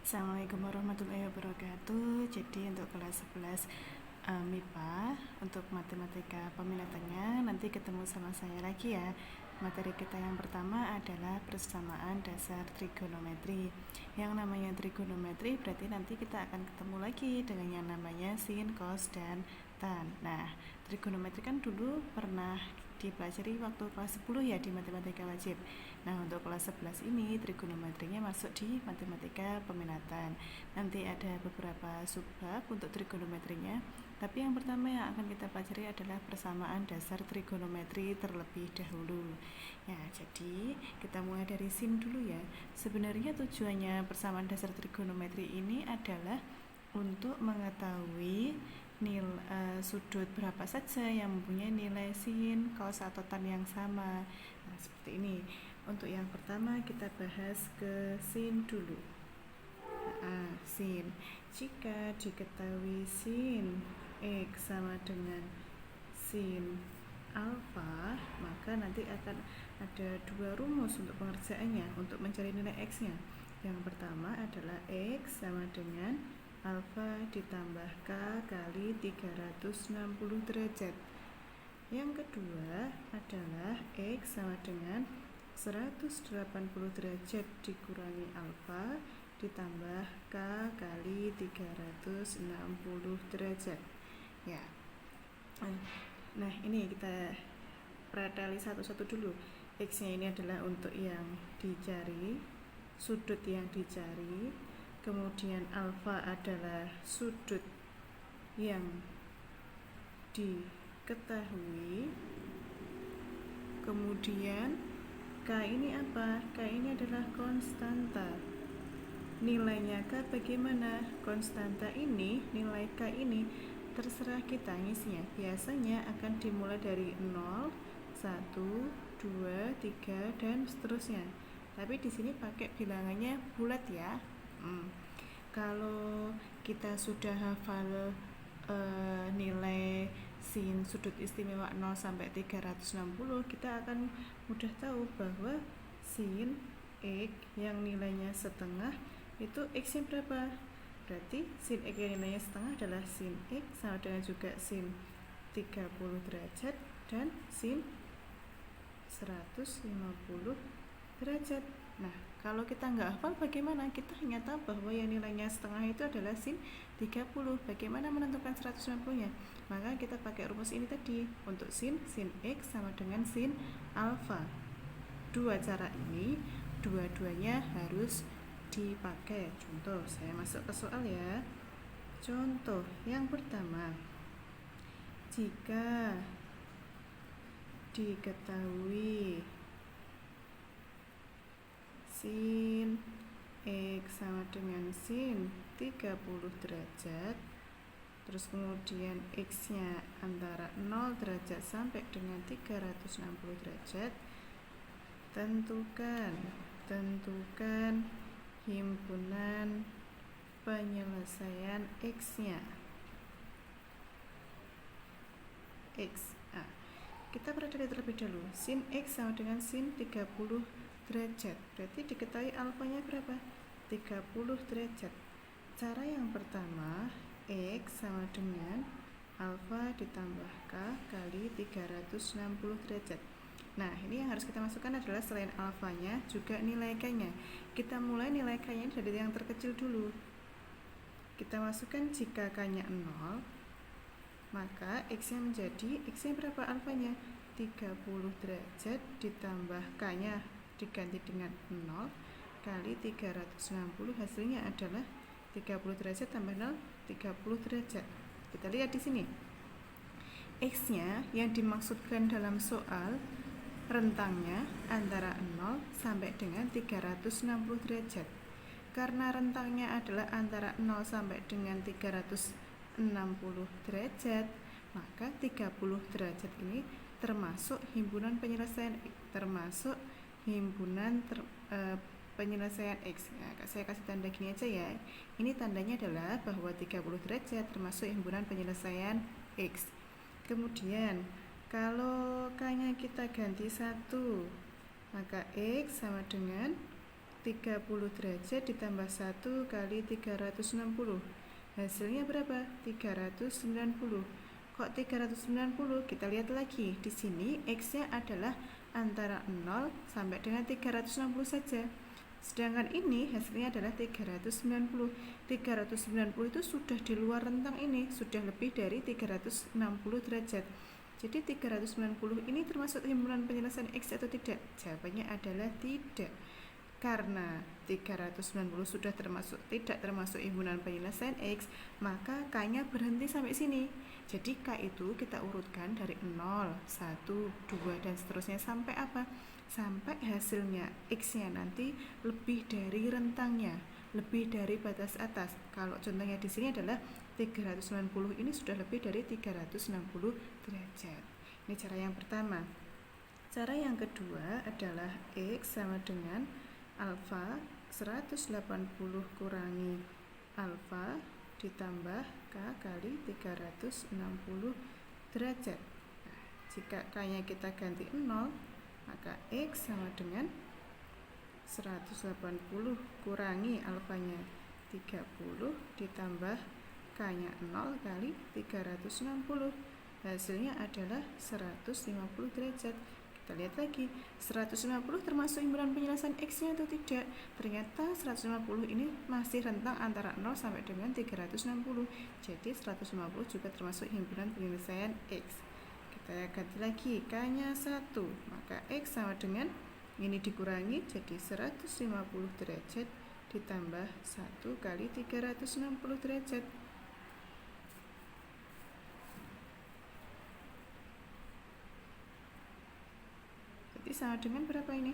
Assalamualaikum warahmatullahi wabarakatuh. Jadi untuk kelas 11 MIPA untuk matematika peminatannya nanti ketemu sama saya lagi ya. Materi kita yang pertama adalah persamaan dasar trigonometri. Yang namanya trigonometri berarti nanti kita akan ketemu lagi dengan yang namanya sin, cos, dan tan. Nah, trigonometri kan dulu pernah dipelajari waktu kelas 10 ya di matematika wajib. Nah, untuk kelas 11 ini trigonometrinya masuk di matematika peminatan. Nanti ada beberapa subbab untuk trigonometrinya. Tapi yang pertama yang akan kita pelajari adalah persamaan dasar trigonometri terlebih dahulu. Ya, jadi kita mulai dari sin dulu ya. Sebenarnya tujuannya persamaan dasar trigonometri ini adalah untuk mengetahui sudut berapa saja yang mempunyai nilai sin, cos atau tan yang sama. Nah, seperti ini. Untuk yang pertama kita bahas ke sin dulu. Sin. Jika diketahui sin X sama dengan sin alfa, maka nanti akan ada dua rumus untuk pengerjaannya untuk mencari nilai X-nya. Yang pertama adalah X sama dengan alfa ditambah K kali 360 derajat. Yang kedua adalah X sama dengan 180 derajat dikurangi alfa ditambah K kali 360 derajat. Ya. Nah, ini kita preteli satu-satu dulu. X-nya ini adalah untuk yang dicari, sudut yang dicari. Kemudian alfa adalah sudut yang diketahui. Kemudian K ini apa? K ini adalah konstanta. Nilainya K bagaimana? Konstanta ini, nilai K ini terserah kita ngisinya. Biasanya akan dimulai dari 0, 1, 2, 3 dan seterusnya. Tapi di sini pakai bilangannya bulat ya. Kalau kita sudah hafal nilai sin sudut istimewa 0 sampai 360, kita akan mudah tahu bahwa sin X yang nilainya setengah itu X-nya berapa? Berarti sin X yang nilainya setengah adalah sin X sama dengan juga sin 30 derajat dan sin 150 derajat. Nah, kalau kita nggak hafal bagaimana? Kita hanya tahu bahwa yang nilainya setengah itu adalah sin 30. Bagaimana menentukan 160-nya? Maka kita pakai rumus ini tadi. Untuk sin X sama dengan sin alfa. Dua cara ini, dua-duanya harus dipakai. Contoh, saya masuk ke soal ya. Contoh yang pertama, jika diketahui sin X sama dengan sin 30 derajat, terus kemudian X nya antara 0 derajat sampai dengan 360 derajat, tentukan himpunan penyelesaian X nya. Kita perhatikan terlebih dahulu. Sin X sama dengan sin 30 derajat. Berarti diketahui alfanya berapa? 30 derajat. Cara yang pertama, X sama dengan alfa ditambah K kali 360 derajat. Nah, ini yang harus kita masukkan adalah selain alfanya juga nilai K-nya. Kita mulai nilai K-nya dari yang terkecil dulu. Kita masukkan jika K-nya 0, maka X-nya menjadi, X-nya berapa alfanya? 30 derajat ditambah K-nya diganti dengan 0 kali 360, hasilnya adalah 30 derajat tambah 0, 30 derajat. Kita lihat di sini. X-nya yang dimaksudkan dalam soal rentangnya antara 0 sampai dengan 360 derajat. Karena rentangnya adalah antara 0 sampai dengan 360 derajat, maka 30 derajat ini termasuk himpunan penyelesaian penyelesaian X. Nah, saya kasih tanda gini aja ya. Ini tandanya adalah bahwa 30 derajat termasuk himpunan penyelesaian X. Kemudian kalau K-nya kita ganti 1, maka X sama dengan 30 derajat ditambah 1 kali 360. Hasilnya berapa? 390. Kok 390? Kita lihat lagi. Di sini X-nya adalah antara 0 sampai dengan 360 saja. Sedangkan ini hasilnya adalah 390. 390 itu sudah di luar rentang ini, sudah lebih dari 360 derajat. Jadi 390 ini termasuk himpunan penyelesaian X atau tidak? Jawabannya adalah tidak. Karena 390 sudah tidak termasuk himpunan penyelesaian X, maka K-nya berhenti sampai sini. Jadi K itu kita urutkan dari 0, 1, 2 dan seterusnya sampai apa? Sampai hasilnya X-nya nanti lebih dari rentangnya, lebih dari batas atas. Kalau contohnya di sini adalah 390, ini sudah lebih dari 360 derajat. Ini cara yang pertama. Cara yang kedua adalah X sama dengan alfa 180 kurangi alfa ditambah K kali 360 derajat. Nah, jika K-nya kita ganti 0, maka X sama dengan 180 kurangi alfanya 30 ditambah K-nya 0 kali 360. Hasilnya adalah 150 derajat. Kita lihat lagi, 150 termasuk himpunan penyelesaian X-nya atau tidak? Ternyata 150 ini masih rentang antara 0 sampai dengan 360. Jadi 150 juga termasuk himpunan penyelesaian X. Kita ganti lagi, K-nya 1, maka X sama dengan ini dikurangi jadi 150 derajat ditambah 1 kali 360 derajat. Sama dengan berapa ini?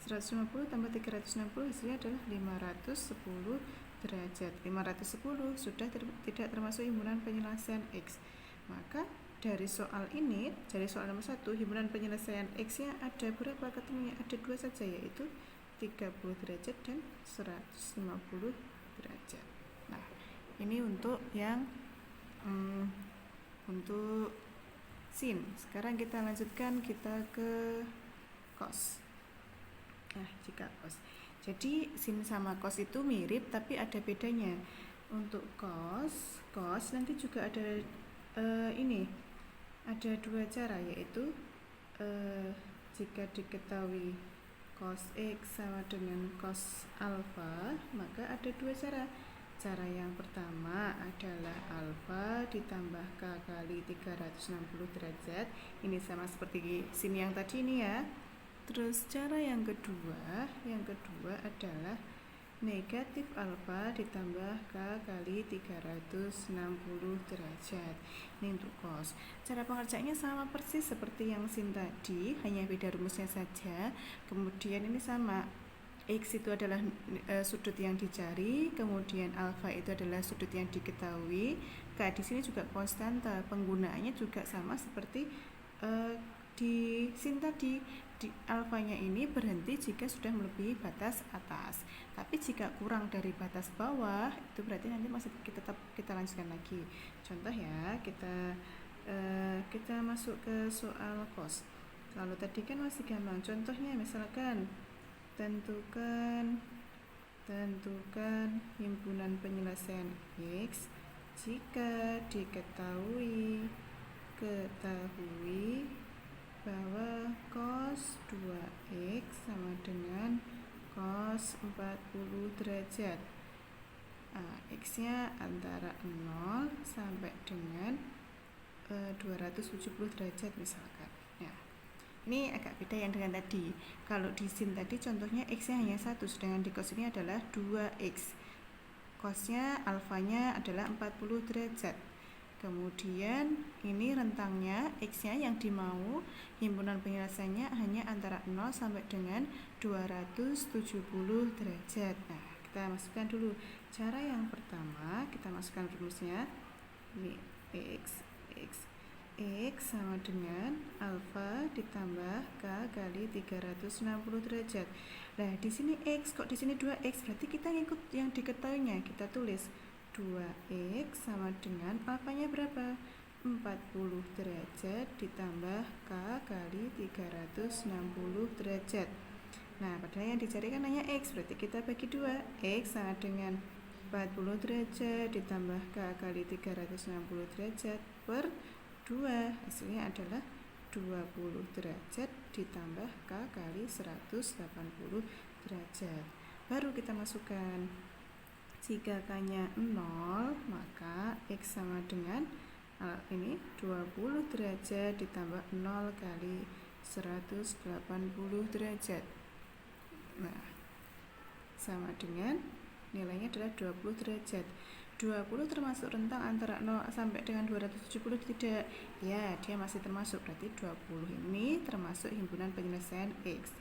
150 tambah 360 hasilnya adalah 510 derajat. 510 sudah tidak termasuk himpunan penyelesaian X. Maka dari soal ini, dari soal nomor 1, himpunan penyelesaian X-nya ada berapa ketemunya? Ada 2 saja, yaitu 30 derajat dan 150 derajat. Nah, ini untuk yang untuk sin. Sekarang kita lanjutkan, kita ke cos. Nah, jika cos, jadi sin sama cos itu mirip tapi ada bedanya. Untuk cos nanti juga ada ini ada 2 cara, yaitu jika diketahui cos X sama dengan cos alfa, maka ada 2 cara. Cara yang pertama adalah alfa ditambah K kali 360 derajat. Ini sama seperti sin yang tadi ini ya. Terus cara yang kedua adalah negatif alfa ditambah K kali 360 derajat. Ini untuk cos. Cara pengerjaannya sama persis seperti yang sin tadi, hanya beda rumusnya saja. Kemudian ini sama, X itu adalah sudut yang dicari, kemudian alfa itu adalah sudut yang diketahui. K di sini juga konstanta, penggunaannya juga sama seperti di sin tadi. Di alfanya ini berhenti jika sudah melebihi batas atas, tapi jika kurang dari batas bawah itu berarti nanti masih kita lanjutkan lagi. Contoh ya, kita masuk ke soal cos. Kalau tadi kan masih gampang. Contohnya misalkan tentukan himpunan penyelesaian X jika diketahui bahwa cos 2x sama dengan cos 40 derajat. X-nya antara 0 sampai dengan 270 derajat misalkan. Ya. Ini agak beda yang dengan tadi. Kalau di sin tadi contohnya X-nya hanya 1, sedangkan di cos ini adalah 2x. Cosnya alfanya adalah 40 derajat. Kemudian ini rentangnya X-nya yang dimau, himpunan penyelesaiannya hanya antara 0 sampai dengan 270 derajat. Nah, kita masukkan dulu. Cara yang pertama, kita masukkan rumusnya. Ini X sama dengan alfa ditambah K kali 360 derajat. Nah, di sini X, kok di sini 2X, berarti kita ngikut yang diketahuinya. Kita tulis 2x sama dengan alfanya berapa? 40 derajat ditambah K kali 360 derajat. Nah, padahal yang dicari kan hanya X, berarti kita bagi 2. X sama dengan 40 derajat ditambah K kali 360 derajat per 2. Hasilnya adalah 20 derajat ditambah K kali 180 derajat. Baru kita masukkan. Jika K-nya 0, maka X sama dengan ini 20 derajat ditambah 0 kali 180 derajat. Nah, sama dengan nilainya adalah 20 derajat. 20 termasuk rentang antara 0 sampai dengan 270 tidak? Ya, dia masih termasuk. Berarti 20 ini termasuk himpunan penyelesaian X.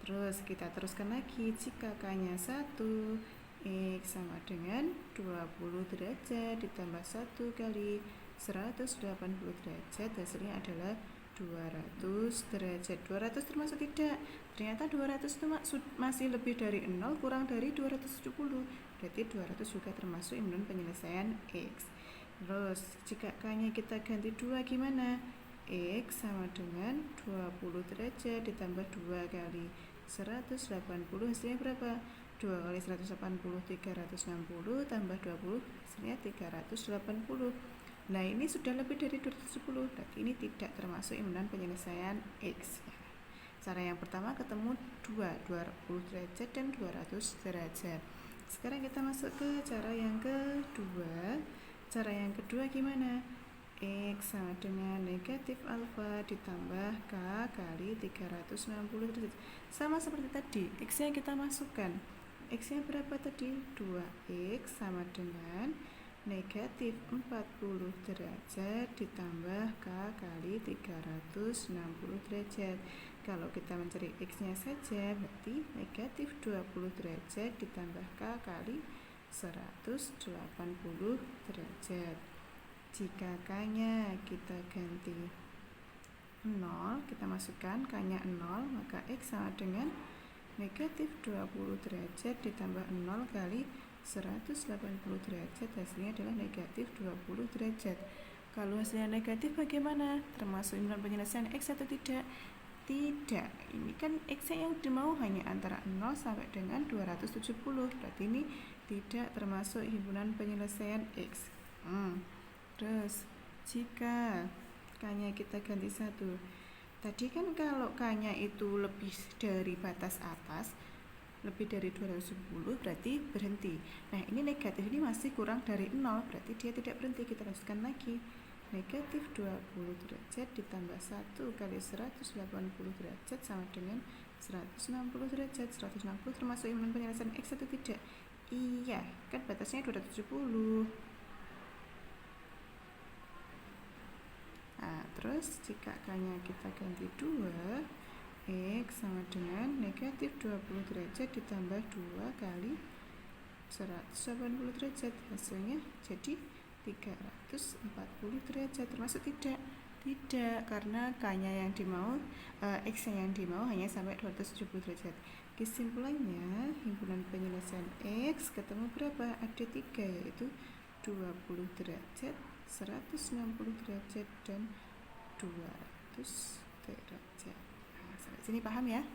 Terus kita teruskan lagi. Jika K-nya 1, X sama dengan 20 derajat ditambah 1 kali 180 derajat. Hasilnya adalah 200 derajat. 200 termasuk tidak? Ternyata 200 itu masih lebih dari 0 kurang dari 270. Berarti 200 juga termasuk himpunan penyelesaian X. Terus jika K-nya kita ganti 2 gimana? X sama dengan 20 derajat ditambah 2 kali 180. Hasilnya berapa? 2 kali 180 360 tambah 20 hasilnya 380. Nah, ini sudah lebih dari 270, berarti ini tidak termasuk himpunan penyelesaian X. Cara yang pertama ketemu 20 derajat dan 200 derajat. Sekarang kita masuk ke cara yang kedua. Cara yang kedua gimana? X sama dengan negatif alfa ditambah K kali 360 derajat. Sama seperti tadi, X-nya kita masukkan. X-nya berapa tadi? 2X sama dengan negatif 40 derajat ditambah K kali 360 derajat. Kalau kita mencari X-nya saja, berarti negatif 20 derajat ditambah K kali 180 derajat. Jika K-nya kita ganti 0, kita masukkan K-nya 0, maka X sama dengan negatif 20 derajat ditambah 0 kali 180 derajat. Hasilnya adalah negatif 20 derajat. Kalau hasilnya negatif bagaimana? Termasuk himpunan penyelesaian X atau tidak? Tidak. Ini kan X yang dimau hanya antara 0 sampai dengan 270. Berarti ini tidak termasuk himpunan penyelesaian X. Terus jika K-nya kita ganti 1. Tadi kan kalau K-nya itu lebih dari batas atas, lebih dari 210, berarti berhenti. Nah, ini negatif ini masih kurang dari 0, berarti dia tidak berhenti. Kita lanjutkan lagi. Negatif 20 derajat ditambah 1 kali 180 derajat sama dengan 160 derajat. 160 termasuk himpunan penyelesaian X atau tidak? Iya, kan batasnya 270. Nah, terus jika K-nya kita ganti 2, X sama dengan negatif 20 derajat ditambah 2 kali 180 derajat. Hasilnya jadi 340 derajat. Termasuk tidak? Tidak, karena K-nya yang dimau, X-nya yang dimau hanya sampai 270 derajat. Kesimpulannya, himpunan penyelesaian X ketemu berapa? Ada 3, yaitu 20 derajat, 160 derajat, dan 200 derajat. Nah, sampai sini paham ya?